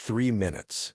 3 minutes.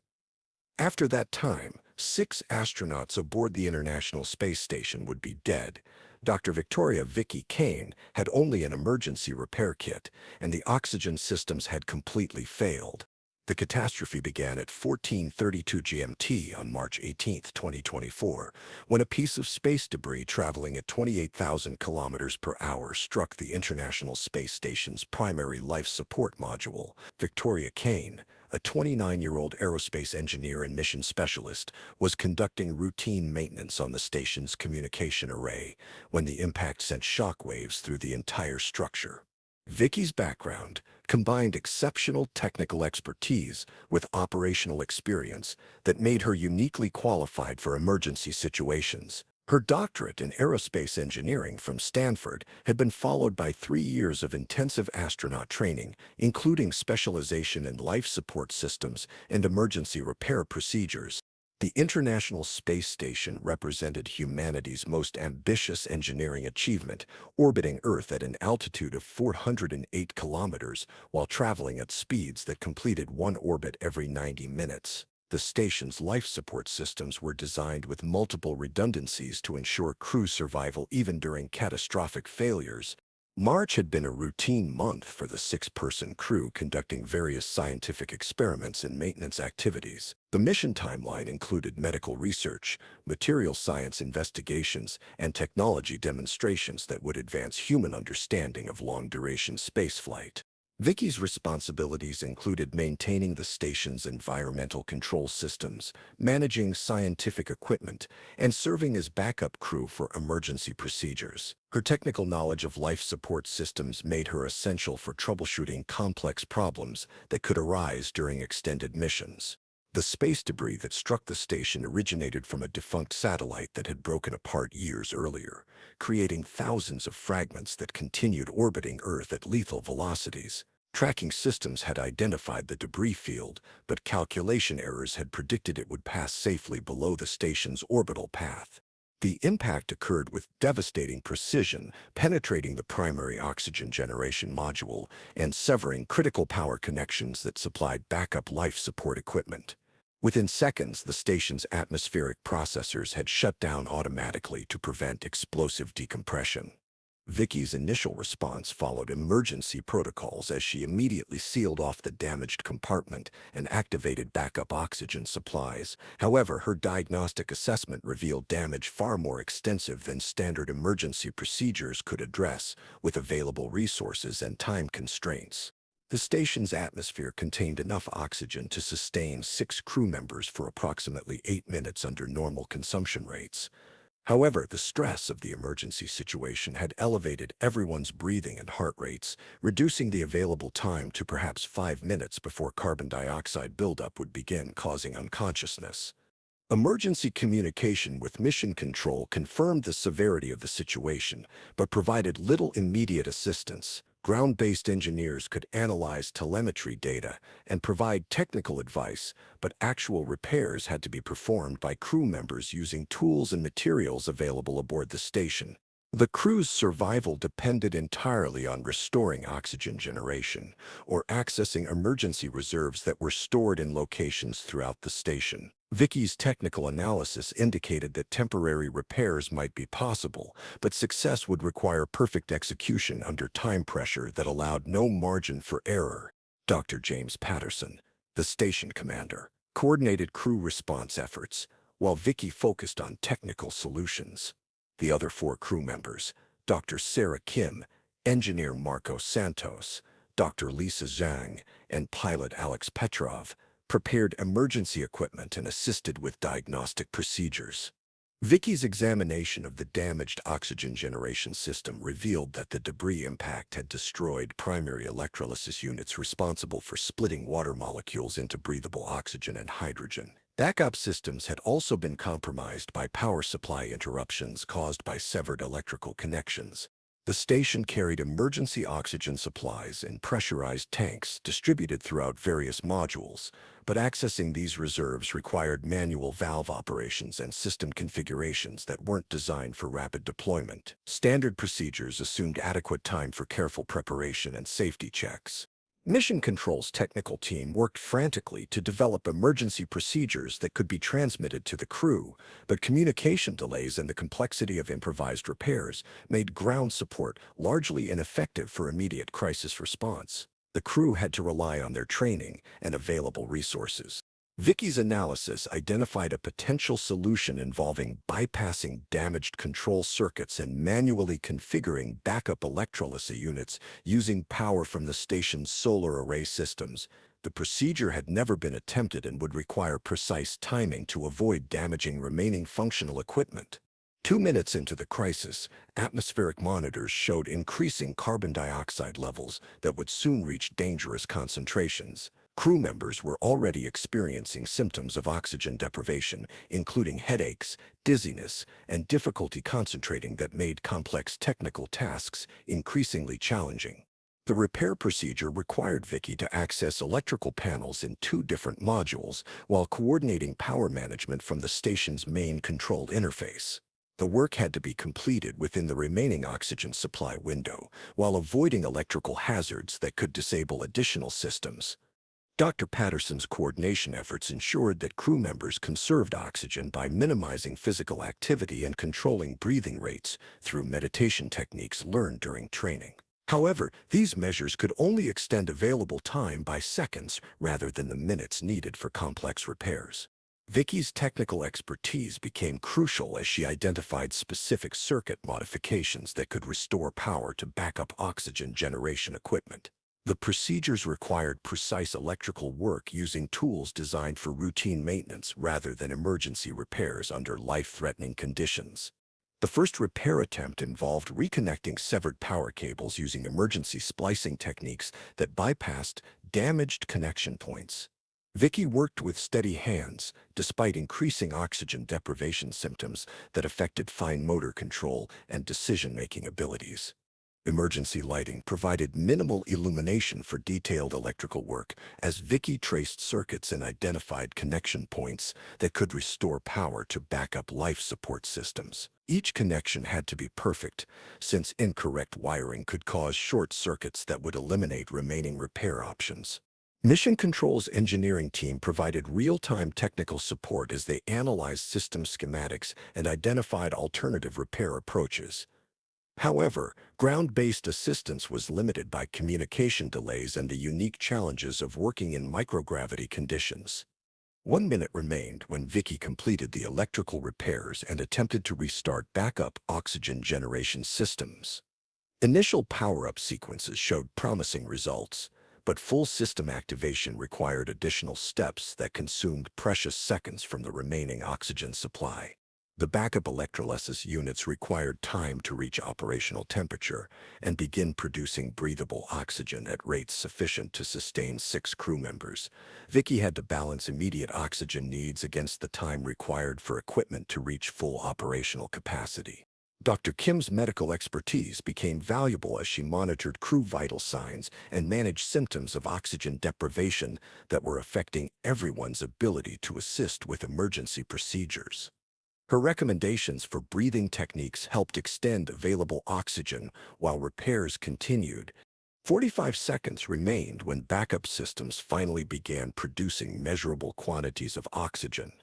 After that time, 6 astronauts aboard the International Space Station would be dead. Dr. Vicky Kane had only an emergency repair kit, and the oxygen systems had completely failed. The catastrophe began at 14:32 GMT on March 18, 2024, when a piece of space debris traveling at 28,000 kilometers per hour struck the International Space Station's primary life support module. Victoria Kane, a 29-year-old aerospace engineer and mission specialist, was conducting routine maintenance on the station's communication array when the impact sent shockwaves through the entire structure. Vicky's background combined exceptional technical expertise with operational experience that made her uniquely qualified for emergency situations. Her doctorate in aerospace engineering from Stanford had been followed by 3 years of intensive astronaut training, including specialization in life support systems and emergency repair procedures. The International Space Station represented humanity's most ambitious engineering achievement, orbiting Earth at an altitude of 408 kilometers while traveling at speeds that completed one orbit every 90 minutes. The station's life support systems were designed with multiple redundancies to ensure crew survival even during catastrophic failures. March had been a routine month for the 6-person crew conducting various scientific experiments and maintenance activities. The mission timeline included medical research, material science investigations, and technology demonstrations that would advance human understanding of long-duration spaceflight. Vicky's responsibilities included maintaining the station's environmental control systems, managing scientific equipment, and serving as backup crew for emergency procedures. Her technical knowledge of life support systems made her essential for troubleshooting complex problems that could arise during extended missions. The space debris that struck the station originated from a defunct satellite that had broken apart years earlier, creating thousands of fragments that continued orbiting Earth at lethal velocities. Tracking systems had identified the debris field, but calculation errors had predicted it would pass safely below the station's orbital path. The impact occurred with devastating precision, penetrating the primary oxygen generation module and severing critical power connections that supplied backup life support equipment. Within seconds, the station's atmospheric processors had shut down automatically to prevent explosive decompression. Vicky's initial response followed emergency protocols as she immediately sealed off the damaged compartment and activated backup oxygen supplies. However, her diagnostic assessment revealed damage far more extensive than standard emergency procedures could address, with available resources and time constraints. The station's atmosphere contained enough oxygen to sustain 6 crew members for approximately 8 minutes under normal consumption rates. However, the stress of the emergency situation had elevated everyone's breathing and heart rates, reducing the available time to perhaps 5 minutes before carbon dioxide buildup would begin, causing unconsciousness. Emergency communication with mission control confirmed the severity of the situation, but provided little immediate assistance. Ground-based engineers could analyze telemetry data and provide technical advice, but actual repairs had to be performed by crew members using tools and materials available aboard the station. The crew's survival depended entirely on restoring oxygen generation or accessing emergency reserves that were stored in locations throughout the station. Vicky's technical analysis indicated that temporary repairs might be possible, but success would require perfect execution under time pressure that allowed no margin for error. Dr. James Patterson, the station commander, coordinated crew response efforts, while Vicky focused on technical solutions. The other 4 crew members, Dr. Sarah Kim, engineer Marco Santos, Dr. Lisa Zhang, and pilot Alex Petrov, prepared emergency equipment and assisted with diagnostic procedures. Vicky's examination of the damaged oxygen generation system revealed that the debris impact had destroyed primary electrolysis units responsible for splitting water molecules into breathable oxygen and hydrogen. Backup systems had also been compromised by power supply interruptions caused by severed electrical connections. The station carried emergency oxygen supplies in pressurized tanks distributed throughout various modules, but accessing these reserves required manual valve operations and system configurations that weren't designed for rapid deployment. Standard procedures assumed adequate time for careful preparation and safety checks. Mission Control's technical team worked frantically to develop emergency procedures that could be transmitted to the crew, but communication delays and the complexity of improvised repairs made ground support largely ineffective for immediate crisis response. The crew had to rely on their training and available resources. Vicky's analysis identified a potential solution involving bypassing damaged control circuits and manually configuring backup electrolysis units using power from the station's solar array systems. The procedure had never been attempted and would require precise timing to avoid damaging remaining functional equipment. 2 minutes into the crisis, atmospheric monitors showed increasing carbon dioxide levels that would soon reach dangerous concentrations. Crew members were already experiencing symptoms of oxygen deprivation, including headaches, dizziness, and difficulty concentrating that made complex technical tasks increasingly challenging. The repair procedure required Vicky to access electrical panels in 2 different modules while coordinating power management from the station's main control interface. The work had to be completed within the remaining oxygen supply window, while avoiding electrical hazards that could disable additional systems. Dr. Patterson's coordination efforts ensured that crew members conserved oxygen by minimizing physical activity and controlling breathing rates through meditation techniques learned during training. However, these measures could only extend available time by seconds rather than the minutes needed for complex repairs. Vicky's technical expertise became crucial as she identified specific circuit modifications that could restore power to backup oxygen generation equipment. The procedures required precise electrical work using tools designed for routine maintenance rather than emergency repairs under life-threatening conditions. The first repair attempt involved reconnecting severed power cables using emergency splicing techniques that bypassed damaged connection points. Vicky worked with steady hands, despite increasing oxygen deprivation symptoms that affected fine motor control and decision-making abilities. Emergency lighting provided minimal illumination for detailed electrical work as Vicky traced circuits and identified connection points that could restore power to backup life support systems. Each connection had to be perfect, since incorrect wiring could cause short circuits that would eliminate remaining repair options. Mission Control's engineering team provided real-time technical support as they analyzed system schematics and identified alternative repair approaches. However, ground-based assistance was limited by communication delays and the unique challenges of working in microgravity conditions. 1 minute remained when Vicky completed the electrical repairs and attempted to restart backup oxygen generation systems. Initial power-up sequences showed promising results, but full system activation required additional steps that consumed precious seconds from the remaining oxygen supply. The backup electrolysis units required time to reach operational temperature and begin producing breathable oxygen at rates sufficient to sustain 6 crew members. Vicky had to balance immediate oxygen needs against the time required for equipment to reach full operational capacity. Dr. Kim's medical expertise became valuable as she monitored crew vital signs and managed symptoms of oxygen deprivation that were affecting everyone's ability to assist with emergency procedures. Her recommendations for breathing techniques helped extend available oxygen while repairs continued. 45 seconds remained when backup systems finally began producing measurable quantities of oxygen.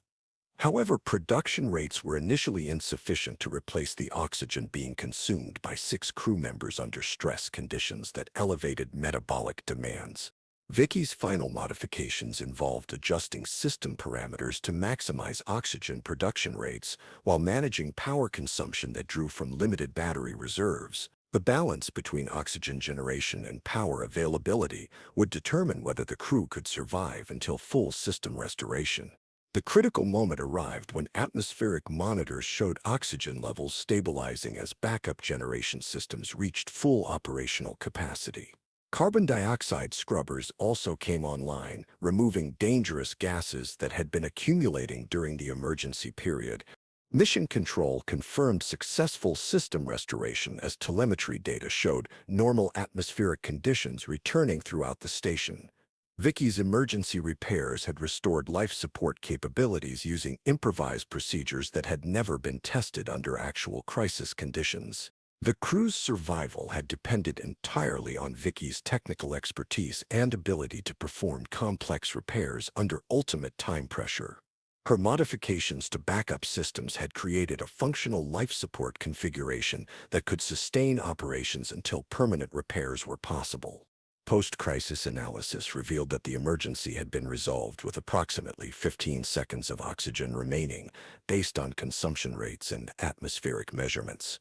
However, production rates were initially insufficient to replace the oxygen being consumed by 6 crew members under stress conditions that elevated metabolic demands. Vicky's final modifications involved adjusting system parameters to maximize oxygen production rates while managing power consumption that drew from limited battery reserves. The balance between oxygen generation and power availability would determine whether the crew could survive until full system restoration. The critical moment arrived when atmospheric monitors showed oxygen levels stabilizing as backup generation systems reached full operational capacity. Carbon dioxide scrubbers also came online, removing dangerous gases that had been accumulating during the emergency period. Mission Control confirmed successful system restoration as telemetry data showed normal atmospheric conditions returning throughout the station. Vicky's emergency repairs had restored life support capabilities using improvised procedures that had never been tested under actual crisis conditions. The crew's survival had depended entirely on Vicky's technical expertise and ability to perform complex repairs under ultimate time pressure. Her modifications to backup systems had created a functional life support configuration that could sustain operations until permanent repairs were possible. Post-crisis analysis revealed that the emergency had been resolved with approximately 15 seconds of oxygen remaining, based on consumption rates and atmospheric measurements.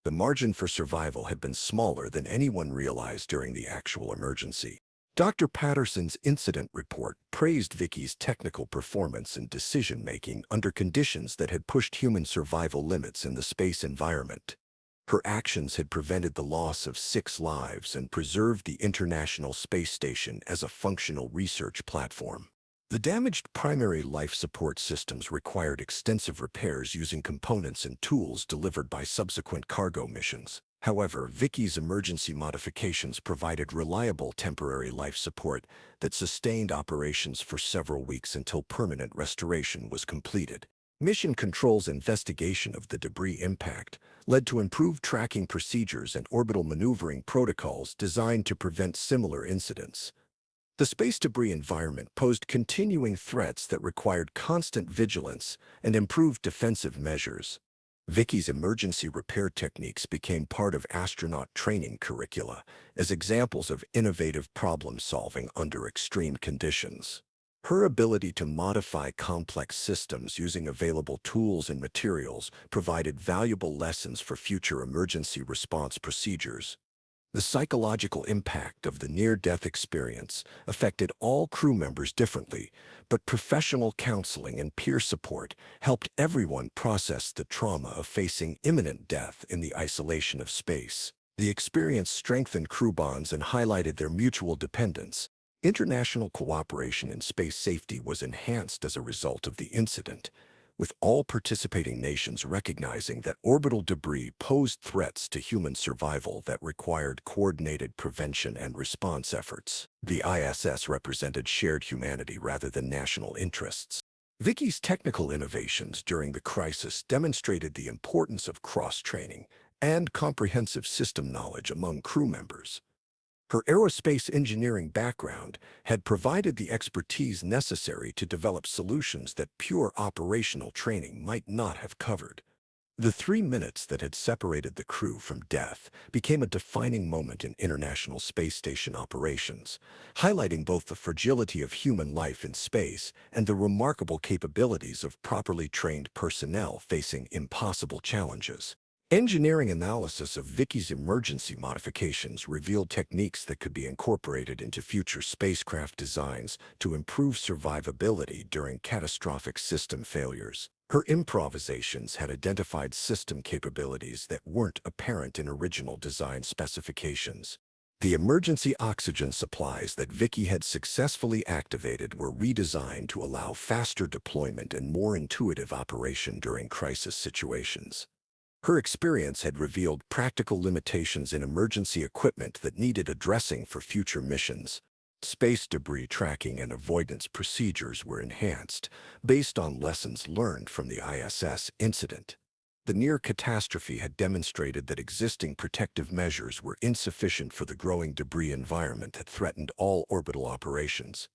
The margin for survival had been smaller than anyone realized during the actual emergency. Dr. Patterson's incident report praised Vicky's technical performance and decision-making under conditions that had pushed human survival limits in the space environment. Her actions had prevented the loss of 6 lives and preserved the International Space Station as a functional research platform. The damaged primary life support systems required extensive repairs using components and tools delivered by subsequent cargo missions. However, Vicky's emergency modifications provided reliable temporary life support that sustained operations for several weeks until permanent restoration was completed. Mission Control's investigation of the debris impact led to improved tracking procedures and orbital maneuvering protocols designed to prevent similar incidents. The space debris environment posed continuing threats that required constant vigilance and improved defensive measures. Vicky's emergency repair techniques became part of astronaut training curricula as examples of innovative problem-solving under extreme conditions. Her ability to modify complex systems using available tools and materials provided valuable lessons for future emergency response procedures. The psychological impact of the near-death experience affected all crew members differently, but professional counseling and peer support helped everyone process the trauma of facing imminent death in the isolation of space. The experience strengthened crew bonds and highlighted their mutual dependence. International cooperation in space safety was enhanced as a result of the incident, with all participating nations recognizing that orbital debris posed threats to human survival that required coordinated prevention and response efforts. The ISS represented shared humanity rather than national interests. Vicky's technical innovations during the crisis demonstrated the importance of cross-training and comprehensive system knowledge among crew members. Her aerospace engineering background had provided the expertise necessary to develop solutions that pure operational training might not have covered. The 3 minutes that had separated the crew from death became a defining moment in International Space Station operations, highlighting both the fragility of human life in space and the remarkable capabilities of properly trained personnel facing impossible challenges. Engineering analysis of Vicky's emergency modifications revealed techniques that could be incorporated into future spacecraft designs to improve survivability during catastrophic system failures. Her improvisations had identified system capabilities that weren't apparent in original design specifications. The emergency oxygen supplies that Vicky had successfully activated were redesigned to allow faster deployment and more intuitive operation during crisis situations. Her experience had revealed practical limitations in emergency equipment that needed addressing for future missions. Space debris tracking and avoidance procedures were enhanced based on lessons learned from the ISS incident. The near catastrophe had demonstrated that existing protective measures were insufficient for the growing debris environment that threatened all orbital operations.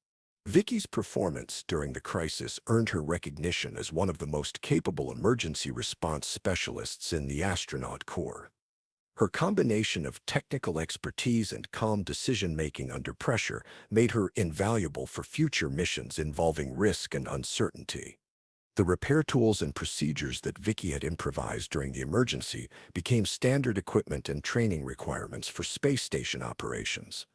Vicky's performance during the crisis earned her recognition as one of the most capable emergency response specialists in the astronaut corps. Her combination of technical expertise and calm decision-making under pressure made her invaluable for future missions involving risk and uncertainty. The repair tools and procedures that Vicky had improvised during the emergency became standard equipment and training requirements for space station operations.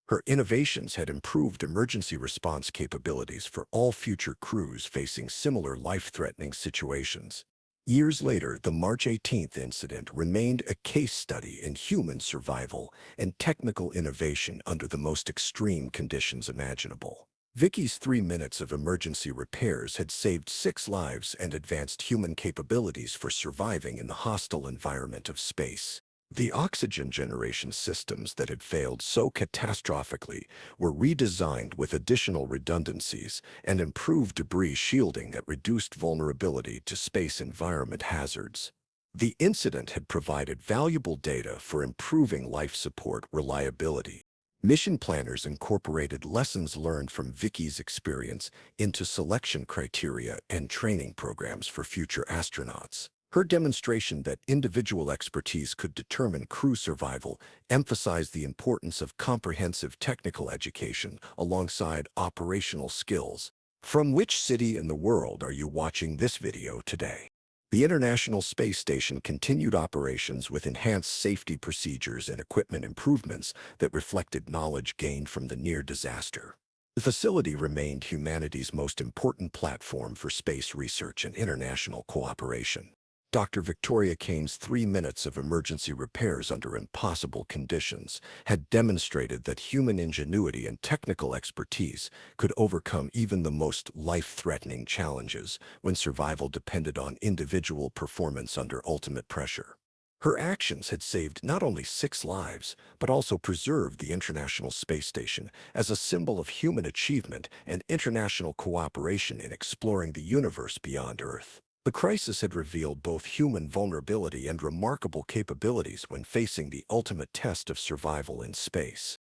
Her innovations had improved emergency response capabilities for all future crews facing similar life-threatening situations. Years later, the March 18th incident remained a case study in human survival and technical innovation under the most extreme conditions imaginable. Vicky's 3 minutes of emergency repairs had saved 6 lives and advanced human capabilities for surviving in the hostile environment of space. The oxygen generation systems that had failed so catastrophically were redesigned with additional redundancies and improved debris shielding that reduced vulnerability to space environment hazards. The incident had provided valuable data for improving life support reliability. Mission planners incorporated lessons learned from Vicky's experience into selection criteria and training programs for future astronauts. Her demonstration that individual expertise could determine crew survival emphasized the importance of comprehensive technical education alongside operational skills. From which city in the world are you watching this video today? The International Space Station continued operations with enhanced safety procedures and equipment improvements that reflected knowledge gained from the near disaster. The facility remained humanity's most important platform for space research and international cooperation. Dr. Victoria Kane's 3 minutes of emergency repairs under impossible conditions had demonstrated that human ingenuity and technical expertise could overcome even the most life-threatening challenges when survival depended on individual performance under ultimate pressure. Her actions had saved not only 6 lives, but also preserved the International Space Station as a symbol of human achievement and international cooperation in exploring the universe beyond Earth. The crisis had revealed both human vulnerability and remarkable capabilities when facing the ultimate test of survival in space.